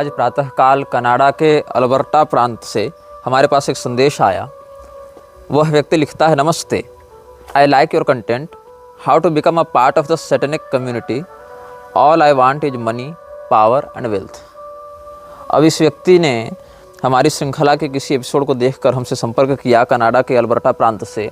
आज प्रातःकाल कनाडा के अल्बर्टा प्रांत से हमारे पास एक संदेश आया। वह व्यक्ति लिखता है, नमस्ते, I like your content, how to become a part of the satanic community, all I want is money, power and wealth. अब इस व्यक्ति ने हमारी श्रृंखला के किसी एपिसोड को देखकर हमसे संपर्क किया कनाडा के अल्बर्टा प्रांत से,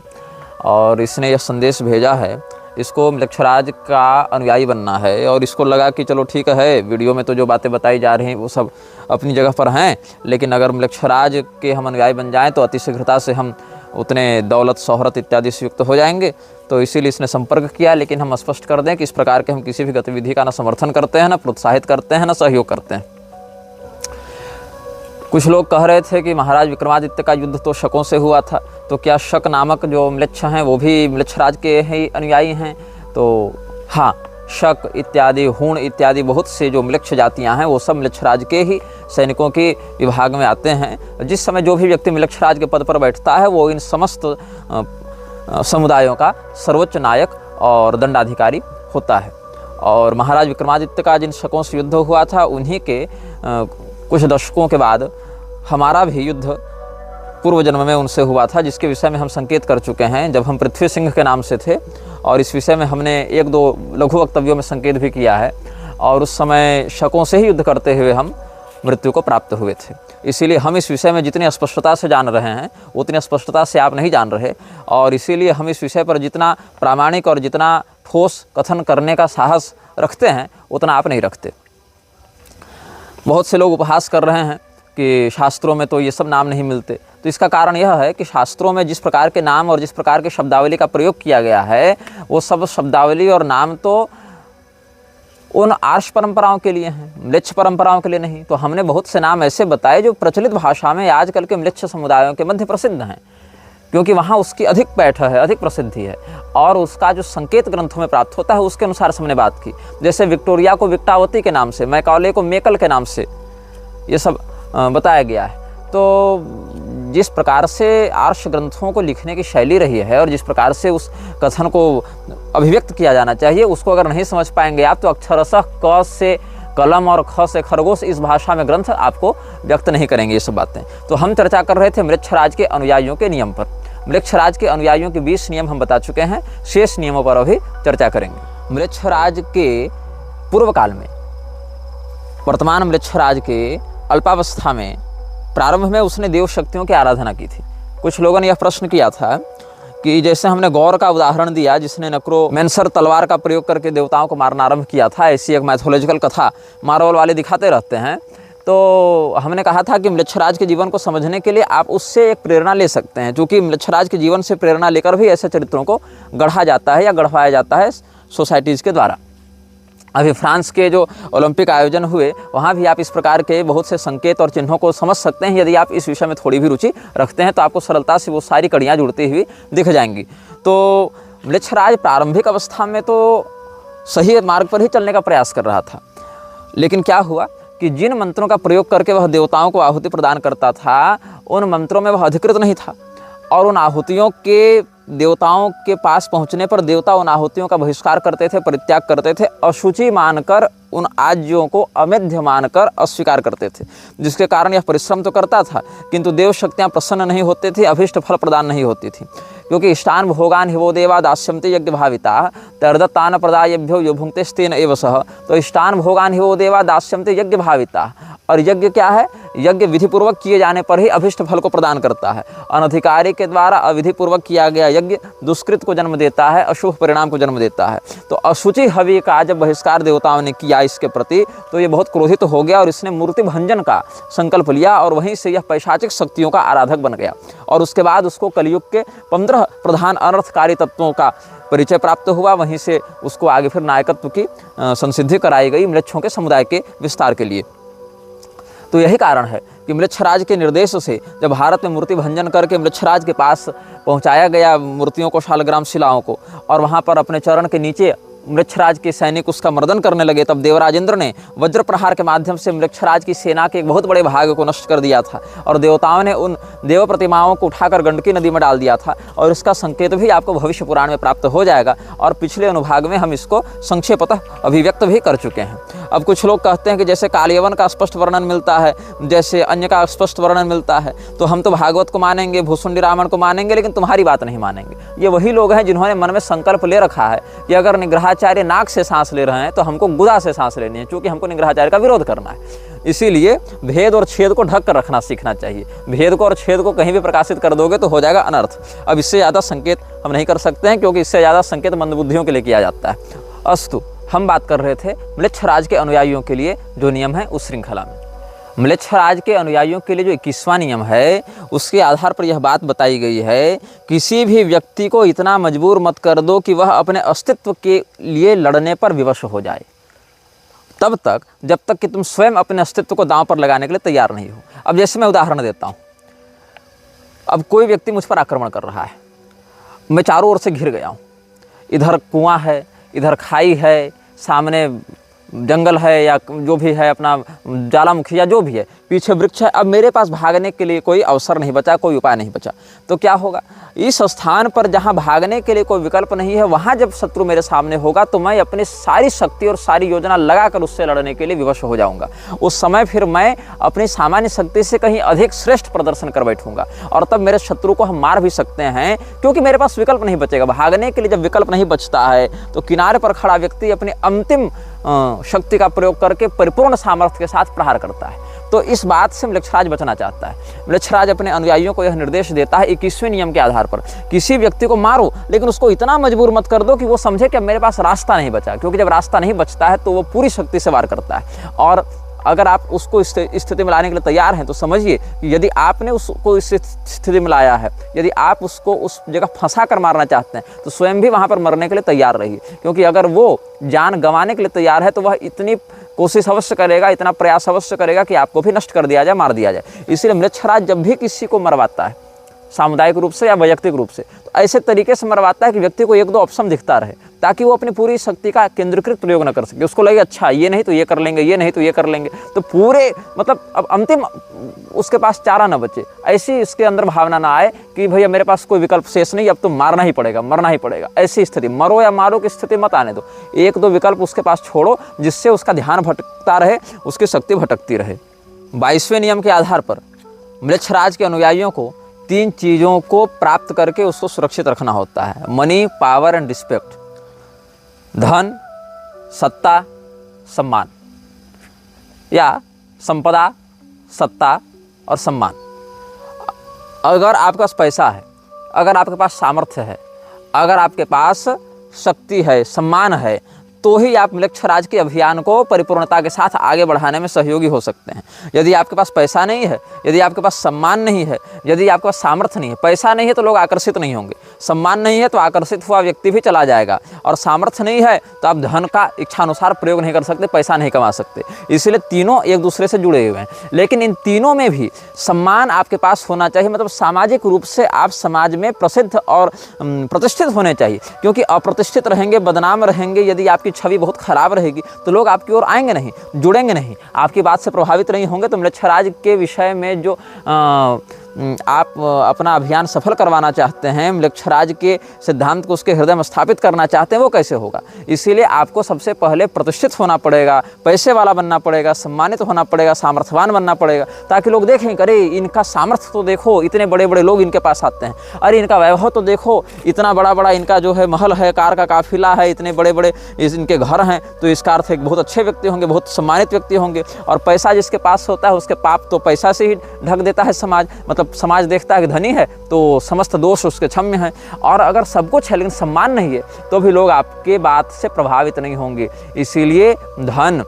और इसने यह संदेश भेजा है। इसको मृक्षराज का अनुयायी बनना है और इसको लगा कि चलो ठीक है, वीडियो में तो जो बातें बताई जा रही हैं वो सब अपनी जगह पर हैं, लेकिन अगर मृक्षराज के हम अनुयायी बन जाएं तो अतिशीघ्रता से हम उतने दौलत, शोहरत इत्यादि से युक्त हो जाएंगे। तो इसीलिए इसने संपर्क किया। लेकिन हम स्पष्ट कर दें कि इस प्रकार के हम किसी भी गतिविधि का न समर्थन करते हैं, न प्रोत्साहित करते हैं, न सहयोग करते हैं। कुछ लोग कह रहे थे कि महाराज विक्रमादित्य का युद्ध तो शकों से हुआ था, तो क्या शक नामक जो म्लेच्छ हैं वो भी मृक्षराज के ही अनुयायी हैं? तो हाँ, शक इत्यादि, हूण इत्यादि बहुत से जो म्लेच्छ जातियां हैं वो सब मृक्षराज के ही सैनिकों के विभाग में आते हैं। जिस समय जो भी व्यक्ति मृक्षराज के पद पर बैठता है वो इन समस्त समुदायों का सर्वोच्च नायक और दंडाधिकारी होता है। और महाराज विक्रमादित्य का जिन शकों से युद्ध हुआ था उन्हीं के कुछ दशकों के बाद हमारा भी युद्ध पूर्व जन्म में उनसे हुआ था, जिसके विषय में हम संकेत कर चुके हैं जब हम पृथ्वी सिंह के नाम से थे, और इस विषय में हमने एक दो लघु वक्तव्यों में संकेत भी किया है। और उस समय शकों से ही युद्ध करते हुए हम मृत्यु को प्राप्त हुए थे। इसीलिए हम इस विषय में जितनी स्पष्टता से जान रहे हैं उतनी स्पष्टता से आप नहीं जान रहे, और इसीलिए हम इस विषय पर जितना प्रामाणिक और जितना ठोस कथन करने का साहस रखते हैं उतना आप नहीं रखते। बहुत से लोग उपहास कर रहे हैं कि शास्त्रों में तो ये सब नाम नहीं मिलते। तो इसका कारण यह है कि शास्त्रों में जिस प्रकार के नाम और जिस प्रकार के शब्दावली का प्रयोग किया गया है वो सब शब्दावली और नाम तो उन आर्ष परंपराओं के लिए हैं, म्लेच्छ परंपराओं के लिए नहीं। तो हमने बहुत से नाम ऐसे बताए जो प्रचलित भाषा में आजकल के म्लेच्छ समुदायों के मध्य प्रसिद्ध हैं, क्योंकि वहाँ उसकी अधिक पैठ है, अधिक प्रसिद्धि है, और उसका जो संकेत ग्रंथों में प्राप्त होता है उसके अनुसार हमने बात की। जैसे विक्टोरिया को विक्टावती के नाम से, मैकॉले को मेकल के नाम से ये सब बताया गया है। तो जिस प्रकार से आर्ष ग्रंथों को लिखने की शैली रही है और जिस प्रकार से उस कथन को अभिव्यक्त किया जाना चाहिए उसको अगर नहीं समझ पाएंगे आप तो अक्षरशः क से कलम और ख से खरगोश इस भाषा में ग्रंथ आपको व्यक्त नहीं करेंगे ये सब बातें। तो हम चर्चा कर रहे थे मृक्षराज के अनुयायियों के नियम पर। मृक्षराज के अनुयायियों के 20 नियम हम बता चुके हैं, शेष नियमों पर अभी चर्चा करेंगे। मृक्षराज के पूर्व काल में, वर्तमान मृक्षराज के अल्पावस्था में, प्रारंभ में उसने देव शक्तियों की आराधना की थी। कुछ लोगों ने यह प्रश्न किया था कि जैसे हमने गौर का उदाहरण दिया जिसने नक्रोमैंसर तलवार का प्रयोग करके देवताओं को मारना आरंभ किया था, ऐसी एक मैथोलॉजिकल कथा मार्वल वाले दिखाते रहते हैं। तो हमने कहा था कि मृक्षराज के जीवन को समझने के लिए आप उससे एक प्रेरणा ले सकते हैं, क्योंकि मृक्षराज के जीवन से प्रेरणा लेकर भी ऐसे चरित्रों को गढ़ा जाता है या गढ़वाया जाता है सोसाइटीज़ के द्वारा। अभी फ्रांस के जो ओलंपिक आयोजन हुए वहाँ भी आप इस प्रकार के बहुत से संकेत और चिन्हों को समझ सकते हैं। यदि आप इस विषय में थोड़ी भी रुचि रखते हैं तो आपको सरलता से वो सारी कड़ियाँ जुड़ती हुई दिख जाएंगी। तो मृक्षराज प्रारंभिक अवस्था में तो सही मार्ग पर ही चलने का प्रयास कर रहा था, लेकिन क्या हुआ कि जिन मंत्रों का प्रयोग करके वह देवताओं को आहुति प्रदान करता था उन मंत्रों में वह अधिकृत नहीं था, और उन आहुतियों के देवताओं के पास पहुंचने पर देवता उन आहुतियों का बहिष्कार करते थे, परित्याग करते थे, अशुचि मानकर उन आज्यों को अमेध्य मानकर अस्वीकार करते थे, जिसके कारण यह परिश्रम तो करता था किंतु देव शक्तियाँ प्रसन्न नहीं होती थी, अभीष्ट फल प्रदान नहीं होती थी। क्योंकि इष्टान भोगान हिवो देवा दास्यन्ते यज्ञ भाविता तर्दत्तान प्रदायभ्यो यो भुंक्तेस्तेन एव सह। तो इष्टान भोगान हिवो देवा दास्यन्ते यज्ञ भाविता, और यज्ञ क्या है? यज्ञ विधिपूर्वक किए जाने पर ही अभिष्ट फल को प्रदान करता है। अनधिकारी के द्वारा अविधिपूर्वक किया गया यज्ञ दुष्कृत को जन्म देता है, अशुभ परिणाम को जन्म देता है। तो अशुचि हवि का जब बहिष्कार देवताओं ने किया इसके प्रति तो ये बहुत क्रोधित हो गया और इसने मूर्ति भंजन का संकल्प लिया, और वहीं से यह पैशाचिक शक्तियों का आराधक बन गया। और उसके बाद उसको कलयुग के 15 प्रधान अनर्थकारी तत्वों का परिचय प्राप्त हुआ। वहीं से उसको आगे फिर नायकत्व की संसिद्धि कराई गई म्लेच्छों के समुदाय के विस्तार के लिए। तो यही कारण है कि मृक्षराज के निर्देश से जब भारत में मूर्ति भंजन करके मृक्षराज के पास पहुंचाया गया मूर्तियों को, शालग्राम शिलाओं को, और वहां पर अपने चरण के नीचे मृक्षराज के सैनिक उसका मर्दन करने लगे, तब देवराज इंद्र ने वज्र प्रहार के माध्यम से मृक्षराज की सेना के एक बहुत बड़े भाग को नष्ट कर दिया था और देवताओं ने उन देव प्रतिमाओं को उठाकर गंडकी नदी में डाल दिया था। और इसका संकेत भी आपको भविष्य पुराण में प्राप्त हो जाएगा और पिछले अनुभाग में हम इसको संक्षेपतः अभिव्यक्त भी कर चुके हैं। अब कुछ लोग कहते हैं कि जैसे कालयवन का स्पष्ट वर्णन मिलता है, जैसे अन्य का स्पष्ट वर्णन मिलता है, तो हम तो भागवत को मानेंगे, भूसुंडी रामायण को मानेंगे, लेकिन तुम्हारी बात नहीं मानेंगे। ये वही लोग हैं जिन्होंने मन में संकल्प ले रखा है कि अगर निग्रहाचार्य नाक से सांस ले रहे हैं तो हमको गुदा से सांस लेनी है, क्योंकि हमको निग्रहाचार्य का विरोध करना है। इसीलिए भेद और छेद को ढक कर रखना सीखना चाहिए। भेद को और छेद को कहीं भी प्रकाशित कर दोगे तो हो जाएगा अनर्थ। अब इससे ज़्यादा संकेत हम नहीं कर सकते हैं, क्योंकि इससे ज़्यादा संकेत मंदबुद्धियों के लिए किया जाता है। अस्तु, हम बात कर रहे थे म्लेच्छराज के अनुयायियों के लिए जो नियम है उस श्रृंखला में। म्लेच्छराज के अनुयायियों के लिए जो 21वां नियम है उसके आधार पर यह बात बताई गई है, किसी भी व्यक्ति को इतना मजबूर मत कर दो कि वह अपने अस्तित्व के लिए लड़ने पर विवश हो जाए, तब तक जब तक कि तुम स्वयं अपने अस्तित्व को दांव पर लगाने के लिए तैयार नहीं हो। अब जैसे मैं उदाहरण देता हूँ, अब कोई व्यक्ति मुझ पर आक्रमण कर रहा है, मैं चारों ओर से घिर गया हूँ, इधर कुआं है, इधर खाई है, सामने जंगल है या जो भी है, अपना ज्वालामुखी या जो भी है, पीछे वृक्ष है। अब मेरे पास भागने के लिए कोई अवसर नहीं बचा, कोई उपाय नहीं बचा, तो क्या होगा? इस स्थान पर जहाँ भागने के लिए कोई विकल्प नहीं है, वहाँ जब शत्रु मेरे सामने होगा तो मैं अपनी सारी शक्ति और सारी योजना लगाकर उससे लड़ने के लिए विवश हो जाऊँगा। उस समय फिर मैं अपनी सामान्य शक्ति से कहीं अधिक श्रेष्ठ प्रदर्शन कर बैठूंगा और तब मेरे शत्रु को हम मार भी सकते हैं, क्योंकि मेरे पास विकल्प नहीं बचेगा। भागने के लिए जब विकल्प नहीं बचता है तो किनारे पर खड़ा व्यक्ति अपनी अंतिम शक्ति का प्रयोग करके परिपूर्ण सामर्थ्य के साथ प्रहार करता है। तो इस बात से म्लेच्छराज बचना चाहता है। म्लेच्छराज अपने अनुयायियों को यह निर्देश देता है 21वें नियम के आधार पर, किसी व्यक्ति को मारो लेकिन उसको इतना मजबूर मत कर दो कि वो समझे कि अब मेरे पास रास्ता नहीं बचा, क्योंकि जब रास्ता नहीं बचता है तो वो पूरी शक्ति से वार करता है। और अगर आप उसको इस स्थिति में लाने के लिए तैयार हैं तो समझिए कि यदि आपने उसको इस स्थिति में लाया है, यदि आप उसको उस जगह फंसा कर मारना चाहते हैं तो स्वयं भी वहाँ पर मरने के लिए तैयार रहिए, क्योंकि अगर वो जान गंवाने के लिए तैयार है तो वह इतनी कोशिश अवश्य करेगा, इतना प्रयास अवश्य करेगा कि आपको भी नष्ट कर दिया जाए, मार दिया जाए। इसलिए म्लेच्छराज जब भी किसी को मरवाता है, सामुदायिक रूप से या वैयक्तिक रूप से, तो ऐसे तरीके से मरवाता है कि व्यक्ति को एक दो ऑप्शन दिखता रहे, ताकि वो अपनी पूरी शक्ति का केंद्रीकृत प्रयोग न कर सके। उसको लगे अच्छा ये नहीं तो ये कर लेंगे, ये नहीं तो ये कर लेंगे, तो पूरे मतलब अब अंतिम उसके पास चारा न बचे, ऐसी इसके अंदर भावना ना आए कि भैया मेरे पास कोई विकल्प शेष नहीं, अब तो मारना ही पड़ेगा, मरना ही पड़ेगा। ऐसी स्थिति, मरो या मारो की स्थिति मत आने दो। एक दो विकल्प उसके पास छोड़ो जिससे उसका ध्यान भटकता रहे, उसकी शक्ति भटकती रहे। 22वें नियम के आधार पर म्लेच्छराज के अनुयायियों को 3 चीज़ों को प्राप्त करके उसको सुरक्षित रखना होता है: मनी, पावर एंड रिस्पेक्ट। धन, सत्ता, सम्मान, या संपदा, सत्ता और सम्मान। अगर आपके पास पैसा है, अगर आपके पास सामर्थ्य है, अगर आपके पास शक्ति है, सम्मान है, तो ही आप म्लेच्छराज के अभियान को परिपूर्णता के साथ आगे बढ़ाने में सहयोगी हो सकते हैं। यदि आपके पास पैसा नहीं है, यदि आपके पास सम्मान नहीं है, यदि आपके पास सामर्थ्य नहीं है, पैसा नहीं है तो लोग आकर्षित नहीं होंगे, सम्मान नहीं है तो आकर्षित हुआ व्यक्ति भी चला जाएगा, और सामर्थ्य नहीं है तो आप धन का इच्छानुसार प्रयोग नहीं कर सकते, पैसा नहीं कमा सकते। इसलिए तीनों एक दूसरे से जुड़े हुए हैं। लेकिन इन तीनों में भी सम्मान आपके पास होना चाहिए, मतलब सामाजिक रूप से आप समाज में प्रसिद्ध और प्रतिष्ठित होने चाहिए, क्योंकि अप्रतिष्ठित रहेंगे, बदनाम रहेंगे, यदि आपकी छवि बहुत खराब रहेगी तो लोग आपकी ओर आएंगे नहीं, जुड़ेंगे नहीं, आपकी बात से प्रभावित नहीं होंगे। तो म्लेच्छराज के विषय में जो आप अपना अभियान सफल करवाना चाहते हैं, म्लेच्छराज के सिद्धांत को उसके हृदय में स्थापित करना चाहते हैं, वो कैसे होगा? इसीलिए आपको सबसे पहले प्रतिष्ठित होना पड़ेगा, पैसे वाला बनना पड़ेगा, सम्मानित होना पड़ेगा, सामर्थ्यवान बनना पड़ेगा, ताकि लोग देखें अरे इनका सामर्थ्य तो देखो, इतने बड़े बड़े लोग इनके पास आते हैं, अरे इनका वैभव तो देखो, इतना बड़ा बड़ा इनका जो है महल है, कार का काफिला है, इतने बड़े बड़े इनके घर हैं, तो इसका अर्थ एक बहुत अच्छे व्यक्ति होंगे, बहुत सम्मानित व्यक्ति होंगे। और पैसा जिसके पास होता है उसके पाप तो पैसा से ही ढक देता है समाज, मतलब समाज देखता है कि धनी है तो समस्त दोष उसके क्षम्य हैं। और अगर सब कुछ है लेकिन सम्मान नहीं है तो भी लोग आपके बात से प्रभावित नहीं होंगे। इसीलिए धन,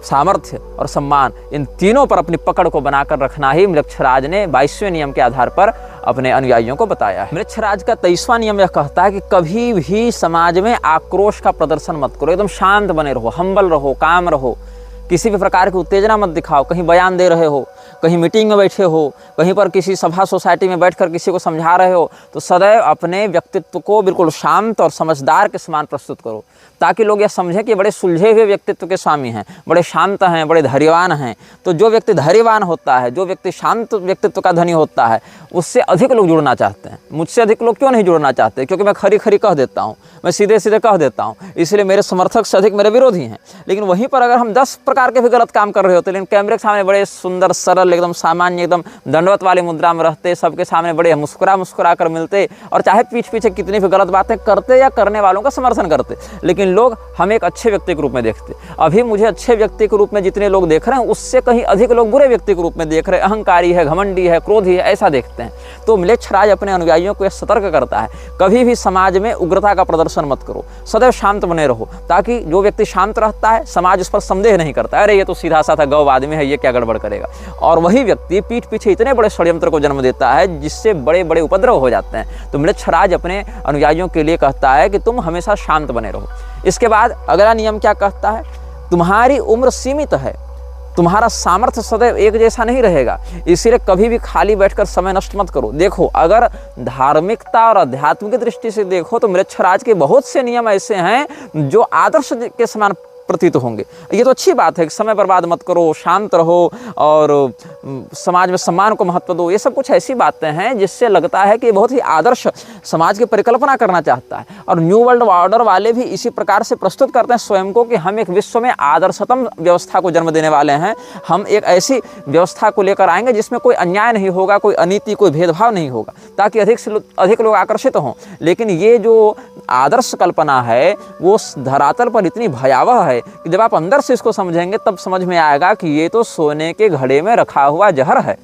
सामर्थ्य और सम्मान, इन तीनों पर अपनी पकड़ को बनाकर रखना ही म्लेच्छराज ने 22वें नियम के आधार पर अपने अनुयायियों को बताया है। म्लेच्छराज का 23वां नियम यह कहता है कि कभी भी समाज में आक्रोश का प्रदर्शन मत करो, एकदम शांत बने रहो, हम्बल रहो, काम रहो, किसी भी प्रकार की उत्तेजना मत दिखाओ। कहीं बयान दे रहे हो, कहीं मीटिंग में बैठे हो, कहीं पर किसी सभा सोसाइटी में बैठकर किसी को समझा रहे हो, तो सदैव अपने व्यक्तित्व को बिल्कुल शांत और समझदार के समान प्रस्तुत करो, ताकि लोग यह समझें कि बड़े सुलझे हुए व्यक्तित्व के स्वामी हैं, बड़े शांत हैं, बड़े धैर्यवान हैं। तो जो व्यक्ति धैर्यवान होता है, जो व्यक्ति शांत व्यक्तित्व का धनी होता है, उससे अधिक लोग जुड़ना चाहते हैं। मुझसे अधिक लोग क्यों नहीं जुड़ना चाहते? क्योंकि मैं खरी खरी कह देता हूँ, मैं सीधे सीधे कह देता हूँ, इसलिए मेरे समर्थक से अधिक मेरे विरोधी हैं। लेकिन वहीं पर अगर हम 10 प्रकार के भी गलत काम कर रहे होते, लेकिन कैमरे के सामने बड़े सुंदर, सरल, एकदम सामान्य, एकदम दंडवत वाली मुद्रा में रहते, सबके सामने बड़े मुस्कुरा कर मिलते, और चाहे पीछे पीछे कितनी भी गलत बातें करते या करने वालों का समर्थन करते, लेकिन लोग हमें एक अच्छे व्यक्ति के रूप में देखते। अभी मुझे अच्छे व्यक्ति के रूप में जितने लोग देख रहे हैं, उससे कहीं अधिक लोग बुरे व्यक्ति के रूप में देख रहे हैं। अहंकारी है, घमंडी है, क्रोधी है, ऐसा देखते हैं। तो म्लेच्छराज अपने अनुयायियों को यह सतर्क करता है, कभी भी समाज में उग्रता का प्रदर्शन मत करो, सदैव शांत बने रहो, ताकि जो व्यक्ति शांत रहता है, समाज उस पर संदेह नहीं करता, अरे ये तो सीधा साधा गौ आदमी है, ये क्या गड़बड़ करेगा। और वही व्यक्ति पीठ पीछे इतने बड़े षड्यंत्र को जन्म देता है, जिससे बड़े बड़े उपद्रव हो जाते हैं। तो म्लेच्छराज अपने अनुयायियों के लिए कहता है कि तुम हमेशा शांत बने रहो। इसके बाद अगला नियम क्या कहता है? तुम्हारी उम्र सीमित है, तुम्हारा सामर्थ्य सदैव एक जैसा नहीं रहेगा, इसीलिए कभी भी खाली बैठकर समय नष्ट मत करो। देखो, अगर धार्मिकता और आध्यात्मिक दृष्टि से देखो तो म्लेच्छराज के बहुत से नियम ऐसे हैं जो आदर्श के समान प्रतीत होंगे। ये तो अच्छी बात है कि समय बर्बाद मत करो, शांत रहो और समाज में सम्मान को महत्व दो। ये सब कुछ ऐसी बातें हैं जिससे लगता है कि बहुत ही आदर्श समाज की परिकल्पना करना चाहता है। और न्यू वर्ल्ड ऑर्डर वाले भी इसी प्रकार से प्रस्तुत करते हैं स्वयं को कि हम एक विश्व में आदर्शतम व्यवस्था को जन्म देने वाले हैं। हम एक ऐसी व्यवस्था को लेकर आएंगे जिसमें कोई अन्याय नहीं होगा, कोई अनीति, कोई भेदभाव नहीं होगा, ताकि अधिक से अधिक लोग आकर्षित हों। लेकिन ये जो आदर्श कल्पना है वो धरातल पर इतनी भयावह है कि जब आप अंदर से इसको समझेंगे तब समझ में आएगा कि ये तो सोने के घड़े में रखा हुआ जहर है।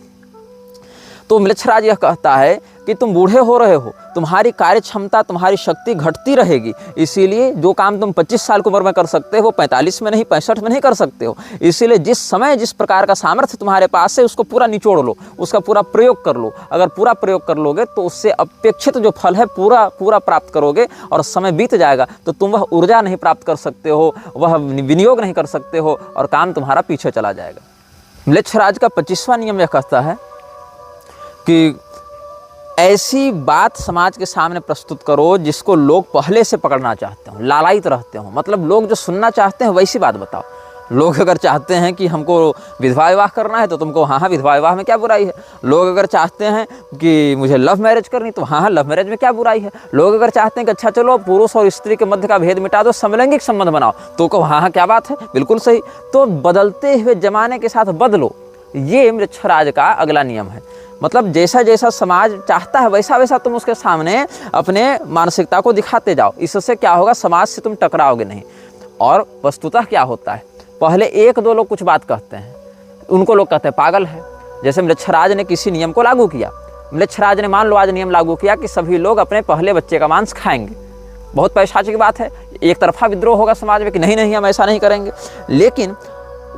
तो म्लेच्छराज यह कहता है कि तुम बूढ़े हो रहे हो, तुम्हारी कार्य क्षमता, तुम्हारी शक्ति घटती रहेगी, इसीलिए जो काम तुम 25 साल की उम्र में कर सकते हो 45 में नहीं, 65 में नहीं कर सकते हो। इसीलिए जिस समय जिस प्रकार का सामर्थ्य तुम्हारे पास है उसको पूरा निचोड़ लो, उसका पूरा प्रयोग कर लो। अगर पूरा प्रयोग कर लोगे तो उससे अपेक्षित जो फल है पूरा प्राप्त करोगे, और समय बीत जाएगा तो तुम वह ऊर्जा नहीं प्राप्त कर सकते हो, वह विनियोग नहीं कर सकते हो, और काम तुम्हारा पीछे चला जाएगा। म्लेच्छराज का 25वां नियम यह कहता है कि ऐसी बात समाज के सामने प्रस्तुत करो जिसको लोग पहले से पकड़ना चाहते हो, लालायित रहते हो। मतलब लोग जो सुनना चाहते हैं वैसी बात बताओ। लोग अगर चाहते हैं कि हमको विधवा विवाह करना है तो तुमको हाँ विधवा विवाह में क्या बुराई है। लोग अगर चाहते हैं कि मुझे लव मैरिज करनी तो हाँ लव मैरिज में क्या बुराई है। लोग अगर चाहते हैं कि अच्छा चलो पुरुष और स्त्री के मध्य का भेद मिटा दो, समलैंगिक संबंध बनाओ, तो कहो हाँ क्या बात है, बिल्कुल सही। तो बदलते हुए जमाने के साथ बदलो, ये म्लेच्छराज का अगला नियम है। मतलब जैसा जैसा समाज चाहता है वैसा वैसा तुम उसके सामने अपने मानसिकता को दिखाते जाओ। इससे क्या होगा, समाज से तुम टकराओगे नहीं। और वस्तुतः क्या होता है, पहले 1-2 लोग कुछ बात कहते हैं, उनको लोग कहते हैं पागल है। जैसे म्लेच्छराज ने किसी नियम को लागू किया, म्लेच्छराज ने मान लो आज नियम लागू किया कि सभी लोग अपने पहले बच्चे का मांस खाएंगे। बहुत पैशाची बात है, एक तरफा विद्रोह होगा समाज में कि नहीं नहीं हम ऐसा नहीं करेंगे। लेकिन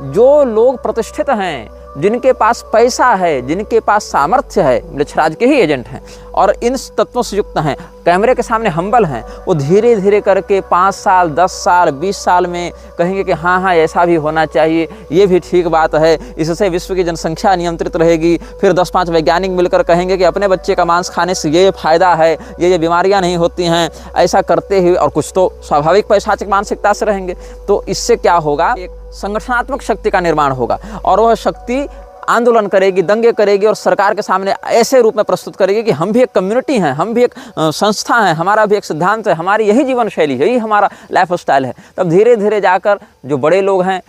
जो लोग प्रतिष्ठित हैं, जिनके पास पैसा है, जिनके पास सामर्थ्य है, म्लेच्छराज के ही एजेंट हैं और इन तत्वों से युक्त हैं, कैमरे के सामने हम्बल हैं, वो धीरे धीरे करके 5 साल, 10 साल, 20 साल में कहेंगे कि हाँ ऐसा भी होना चाहिए, ये भी ठीक बात है, इससे विश्व की जनसंख्या नियंत्रित रहेगी। फिर 10-5 वैज्ञानिक मिलकर कहेंगे कि अपने बच्चे का मांस खाने से ये फ़ायदा है, ये बीमारियाँ नहीं होती हैं। ऐसा करते हुए, और कुछ तो स्वाभाविक पैशाचिक मानसिकता से रहेंगे, तो इससे क्या होगा, एक संगठनात्मक शक्ति का निर्माण होगा और वह शक्ति आंदोलन करेगी, दंगे करेगी और सरकार के सामने ऐसे रूप में प्रस्तुत करेगी कि हम भी एक कम्युनिटी हैं, हम भी एक संस्था हैं, हमारा भी एक सिद्धांत है, हमारी यही जीवन शैली है, यही हमारा लाइफ स्टाइल है। तब धीरे धीरे जाकर जो बड़े लोग हैं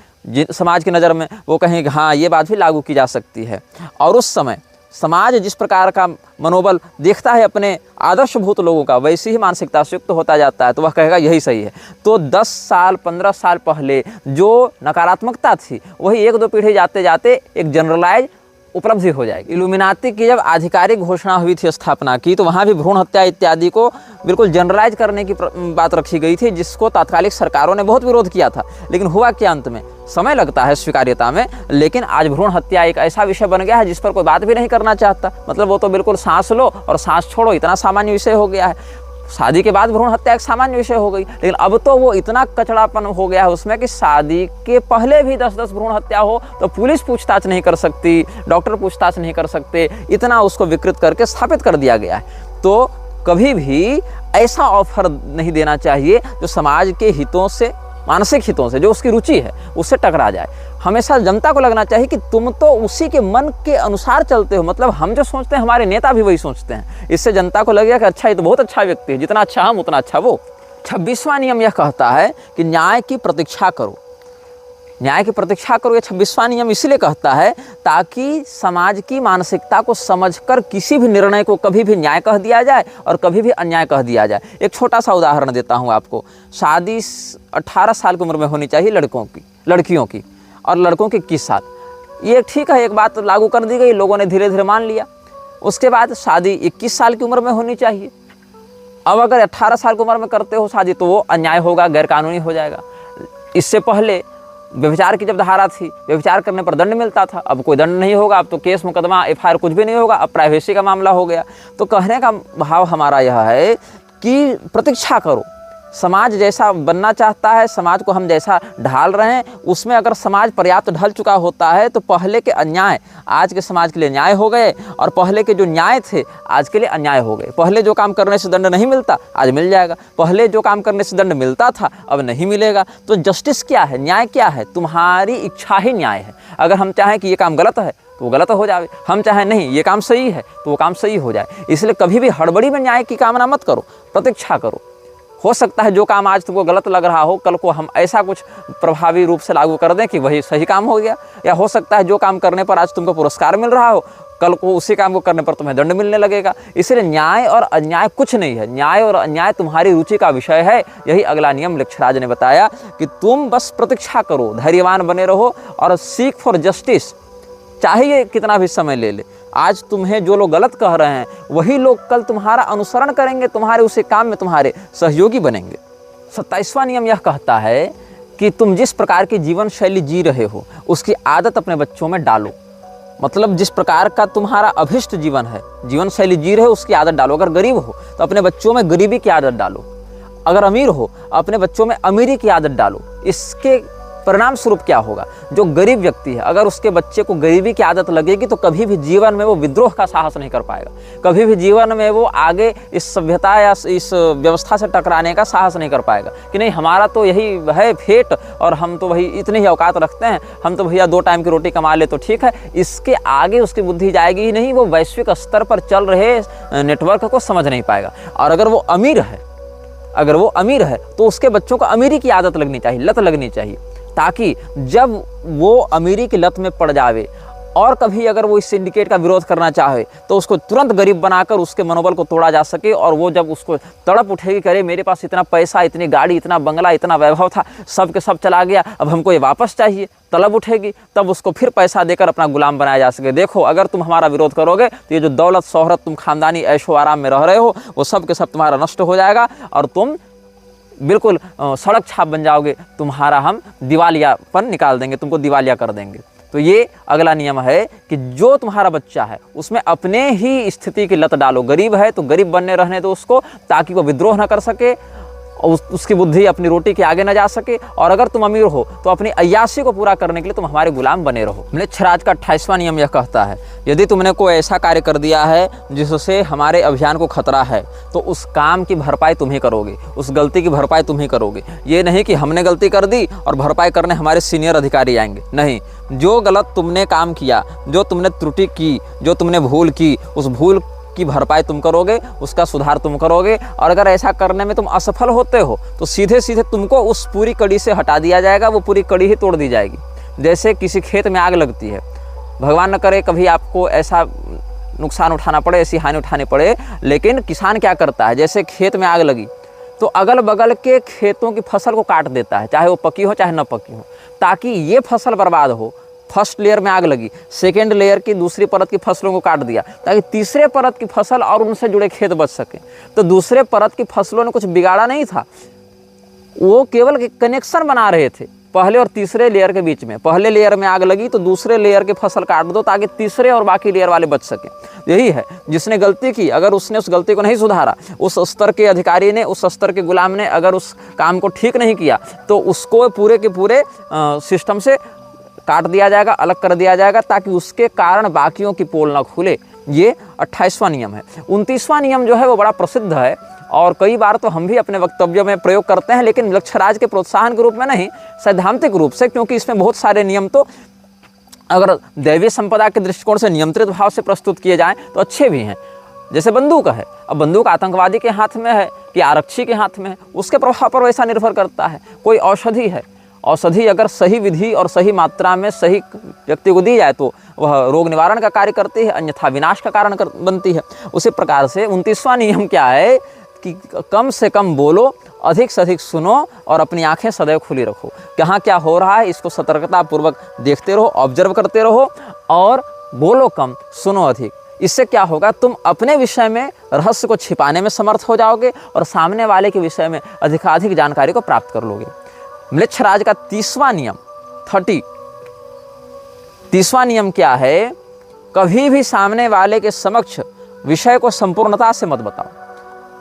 समाज की नज़र में, वो कहेंगे कि हाँ ये बात भी लागू की जा सकती है। और उस समय समाज जिस प्रकार का मनोबल देखता है अपने आदर्शभूत लोगों का, वैसी ही मानसिकता से युक्त होता जाता है, तो वह कहेगा यही सही है। तो 10 साल 15 साल पहले जो नकारात्मकता थी वही 1-2 पीढ़ी जाते जाते एक जनरलाइज उपलब्धि हो जाएगी। इल्यूमिनाती की जब आधिकारिक घोषणा हुई थी स्थापना की, तो वहाँ भी भ्रूण हत्या इत्यादि को बिल्कुल जनरलाइज करने की बात रखी गई थी, जिसको तात्कालिक सरकारों ने बहुत विरोध किया था। लेकिन हुआ क्या, अंत में समय लगता है स्वीकार्यता में, लेकिन आज भ्रूण हत्या एक ऐसा विषय बन गया है जिस पर कोई बात भी नहीं करना चाहता। मतलब वो तो बिल्कुल सांस लो और सांस छोड़ो, इतना सामान्य विषय हो गया है। शादी के बाद भ्रूण हत्या एक सामान्य विषय हो गई, लेकिन अब तो वो इतना कचड़ापन हो गया है उसमें कि शादी के पहले भी 10-10 भ्रूण हत्या हो तो पुलिस पूछताछ नहीं कर सकती, डॉक्टर पूछताछ नहीं कर सकते, इतना उसको विकृत करके स्थापित कर दिया गया है। तो कभी भी ऐसा ऑफर नहीं देना चाहिए जो समाज के हितों से, मानसिक हितों से, जो उसकी रुचि है उससे टकरा जाए। हमेशा जनता को लगना चाहिए कि तुम तो उसी के मन के अनुसार चलते हो, मतलब हम जो सोचते हैं हमारे नेता भी वही सोचते हैं। इससे जनता को लगेगा कि अच्छा ये तो बहुत अच्छा व्यक्ति है, जितना अच्छा हम उतना अच्छा वो। 26वां नियम यह कहता है कि न्याय की प्रतीक्षा करो। न्याय की प्रतीक्षा करो, ये 26वां नियम इसलिए कहता है ताकि समाज की मानसिकता को समझकर किसी भी निर्णय को कभी भी न्याय कह दिया जाए और कभी भी अन्याय कह दिया जाए। एक छोटा सा उदाहरण देता हूँ आपको। शादी 18 साल की उम्र में होनी चाहिए लड़कियों की और लड़कों की 21 साल। ये ठीक है, एक बात लागू कर दी गई, लोगों ने धीरे धीरे मान लिया। उसके बाद शादी 21 साल की उम्र में होनी चाहिए। अब अगर 18 साल की उम्र में करते हो शादी तो वो अन्याय होगा, गैरकानूनी हो जाएगा। इससे पहले व्यभिचार की जब धारा थी, व्यभिचार करने पर दंड मिलता था, अब कोई दंड नहीं होगा, अब तो केस मुकदमा FIR कुछ भी नहीं होगा, अब प्राइवेसी का मामला हो गया। तो कहने का भाव हमारा यह है कि प्रतीक्षा करो। समाज जैसा बनना चाहता है, समाज को हम जैसा ढाल रहे हैं, उसमें अगर समाज पर्याप्त ढल चुका होता है तो पहले के अन्याय आज के समाज के लिए न्याय हो गए और पहले के जो न्याय थे आज के लिए अन्याय हो गए। पहले जो काम करने से दंड नहीं मिलता आज मिल जाएगा, पहले जो काम करने से दंड मिलता था अब नहीं मिलेगा। तो जस्टिस क्या है, न्याय क्या है? तुम्हारी इच्छा ही न्याय है। अगर हम चाहें कि ये काम गलत है तो वो गलत हो जाए, हम चाहें नहीं ये काम सही है तो वो काम सही हो जाए। इसलिए कभी भी हड़बड़ी में न्याय की कामना मत करो, प्रतीक्षा करो। हो सकता है जो काम आज तुमको गलत लग रहा हो कल को हम ऐसा कुछ प्रभावी रूप से लागू कर दें कि वही सही काम हो गया, या हो सकता है जो काम करने पर आज तुमको पुरस्कार मिल रहा हो कल को उसी काम को करने पर तुम्हें दंड मिलने लगेगा। इसलिए न्याय और अन्याय कुछ नहीं है, न्याय और अन्याय तुम्हारी रुचि का विषय है। यही अगला नियम मृक्षराज ने बताया कि तुम बस प्रतीक्षा करो, धैर्यवान बने रहो और सीक फॉर जस्टिस, चाहे ये कितना भी समय ले ले। आज तुम्हें जो लोग गलत कह रहे हैं वही लोग कल तुम्हारा अनुसरण करेंगे, तुम्हारे उसी काम में तुम्हारे सहयोगी बनेंगे। 27वां नियम यह कहता है कि तुम जिस प्रकार की जीवन शैली जी रहे हो उसकी आदत अपने बच्चों में डालो। मतलब जिस प्रकार का तुम्हारा अभिष्ट जीवन है, जीवन शैली जी रहे हो उसकी आदत डालो। अगर गरीब हो तो अपने बच्चों में गरीबी की आदत डालो, अगर अमीर हो अपने बच्चों में अमीरी की आदत डालो। इसके परिणाम स्वरूप क्या होगा, जो गरीब व्यक्ति है अगर उसके बच्चे को गरीबी की आदत लगेगी तो कभी भी जीवन में वो विद्रोह का साहस नहीं कर पाएगा, कभी भी जीवन में वो आगे इस सभ्यता या इस व्यवस्था से टकराने का साहस नहीं कर पाएगा कि नहीं हमारा तो यही है फेट और हम तो वही इतनी ही औकात रखते हैं, हम तो भैया 2 टाइम की रोटी कमा ले तो ठीक है। इसके आगे उसकी बुद्धि जाएगी ही नहीं, वो वैश्विक स्तर पर चल रहे नेटवर्क को समझ नहीं पाएगा। और अगर वो अमीर है तो उसके बच्चों को अमीरी की आदत लगनी चाहिए, लत लगनी चाहिए, ताकि जब वो अमीरी की लत में पड़ जावे और कभी अगर वो इस सिंडिकेट का विरोध करना चाहे तो उसको तुरंत गरीब बनाकर उसके मनोबल को तोड़ा जा सके। और वो जब उसको तड़प उठेगी, करे मेरे पास इतना पैसा, इतनी गाड़ी, इतना बंगला, इतना वैभव था, सब के सब चला गया, अब हमको ये वापस चाहिए, तलब उठेगी, तब उसको फिर पैसा देकर अपना गुलाम बनाया जा सके। देखो अगर तुम हमारा विरोध करोगे तो ये जो दौलत शोहरत तुम खानदानी ऐशो आराम में रह रहे हो वो सब के सब तुम्हारा नष्ट हो जाएगा और तुम बिल्कुल सड़क छाप बन जाओगे, तुम्हारा हम दिवालियापन निकाल देंगे, तुमको दिवालिया कर देंगे। तो ये अगला नियम है कि जो तुम्हारा बच्चा है उसमें अपने ही स्थिति की लत डालो। गरीब है तो गरीब बनने रहने दो उसको, ताकि वो विद्रोह न कर सके और उसकी बुद्धि अपनी रोटी के आगे न जा सके। और अगर तुम अमीर हो तो अपनी अय्याशी को पूरा करने के लिए तुम हमारे गुलाम बने रहो। मृक्षराज का 28वां नियम यह कहता है यदि तुमने कोई ऐसा कार्य कर दिया है जिससे हमारे अभियान को खतरा है तो उस काम की भरपाई तुम ही करोगे, उस गलती की भरपाई तुम ही करोगे। ये नहीं कि हमने गलती कर दी और भरपाई करने हमारे सीनियर अधिकारी आएंगे, नहीं। जो गलत तुमने काम किया, जो तुमने त्रुटि की, जो तुमने भूल की, उस भूल की भरपाई तुम करोगे, उसका सुधार तुम करोगे। और अगर ऐसा करने में तुम असफल होते हो तो सीधे सीधे तुमको उस पूरी कड़ी से हटा दिया जाएगा, वो पूरी कड़ी ही तोड़ दी जाएगी। जैसे किसी खेत में आग लगती है, भगवान न करे कभी आपको ऐसा नुकसान उठाना पड़े, ऐसी हानि उठानी पड़े, लेकिन किसान क्या करता है, जैसे खेत में आग लगी तो अगल बगल के खेतों की फसल को काट देता है, चाहे वो पकी हो चाहे न पकी हो, ताकि ये फसल बर्बाद हो। फर्स्ट लेयर में आग लगी, सेकेंड लेयर की दूसरी परत की फसलों को काट दिया ताकि तीसरे परत की फसल और उनसे जुड़े खेत बच सके। तो दूसरे परत की फसलों ने कुछ बिगाड़ा नहीं था, वो केवल कनेक्शन बना रहे थे पहले और तीसरे लेयर के बीच में, पहले लेयर में आग लगी तो दूसरे लेयर की फसल काट दो ताकि तीसरे और बाकी लेयर वाले बच सके। यही है, जिसने गलती की अगर उसने उस गलती को नहीं सुधारा, उस स्तर के अधिकारी ने, उस स्तर के गुलाम ने अगर उस काम को ठीक नहीं किया तो उसको पूरे के पूरे सिस्टम से काट दिया जाएगा, अलग कर दिया जाएगा ताकि उसके कारण बाकियों की पोल न खुले। ये 28वां नियम है। 29वां नियम जो है वो बड़ा प्रसिद्ध है और कई बार तो हम भी अपने वक्तव्यों में प्रयोग करते हैं, लेकिन मृक्षराज के प्रोत्साहन के रूप में नहीं, सैद्धांतिक रूप से, क्योंकि इसमें बहुत सारे नियम तो अगर दैवीय संपदा के दृष्टिकोण से नियंत्रित भाव से प्रस्तुत किए जाएं तो अच्छे भी हैं। जैसे बंदूक है, अब बंदूक आतंकवादी के हाथ में है कि आरक्षी के हाथ में है, उसके प्रभाव पर वैसा निर्भर करता है। कोई औषधि है, औषधि अगर सही विधि और सही मात्रा में सही व्यक्ति को दी जाए तो वह रोग निवारण का कार्य करती है, अन्यथा विनाश का कारण बनती है। उसी प्रकार से 29वां नियम क्या है कि कम से कम बोलो, अधिक से अधिक सुनो और अपनी आंखें सदैव खुली रखो। कहाँ क्या हो रहा है इसको सतर्कतापूर्वक देखते रहो, ऑब्जर्व करते रहो और बोलो कम, सुनो अधिक। इससे क्या होगा, तुम अपने विषय में रहस्य को छिपाने में समर्थ हो जाओगे और सामने वाले के विषय में अधिकाधिक जानकारी को प्राप्त कर लोगे। म्लेच्छराज का 30वां नियम 30वां नियम क्या है, कभी भी सामने वाले के समक्ष विषय को संपूर्णता से मत बताओ।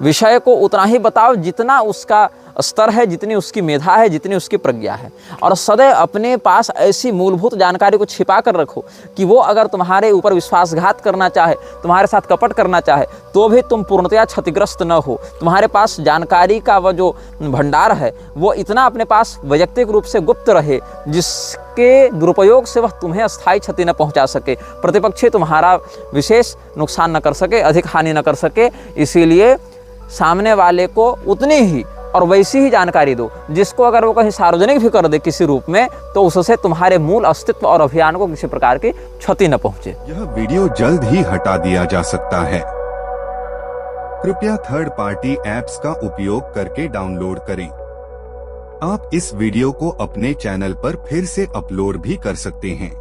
विषय को उतना ही बताओ जितना उसका स्तर है, जितनी उसकी मेधा है, जितनी उसकी प्रज्ञा है, और सदैव अपने पास ऐसी मूलभूत जानकारी को छिपा कर रखो कि वो अगर तुम्हारे ऊपर विश्वासघात करना चाहे, तुम्हारे साथ कपट करना चाहे, तो भी तुम पूर्णतया क्षतिग्रस्त न हो। तुम्हारे पास जानकारी का वह जो भंडार है वो इतना अपने पास वैयक्तिक रूप से गुप्त रहे जिसके दुरुपयोग से वह तुम्हें अस्थायी क्षति न पहुंचा सके, प्रतिपक्षी तुम्हारा विशेष नुकसान न कर सके, अधिक हानि न कर सके। इसीलिए सामने वाले को उतनी ही और वैसी ही जानकारी दो जिसको अगर वो कहीं सार्वजनिक भी कर दे किसी रूप में तो उससे तुम्हारे मूल अस्तित्व और अभियान को किसी प्रकार की क्षति न पहुंचे। यह वीडियो जल्द ही हटा दिया जा सकता है। कृपया थर्ड पार्टी ऐप्स का उपयोग करके डाउनलोड करें। आप इस वीडियो को अपने चैनल पर फिर से अपलोड भी कर सकते हैं।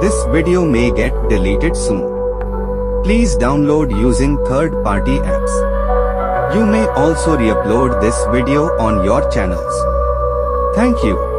This video may get deleted soon. Please download using third-party apps. You may also re-upload this video on your channels. Thank you.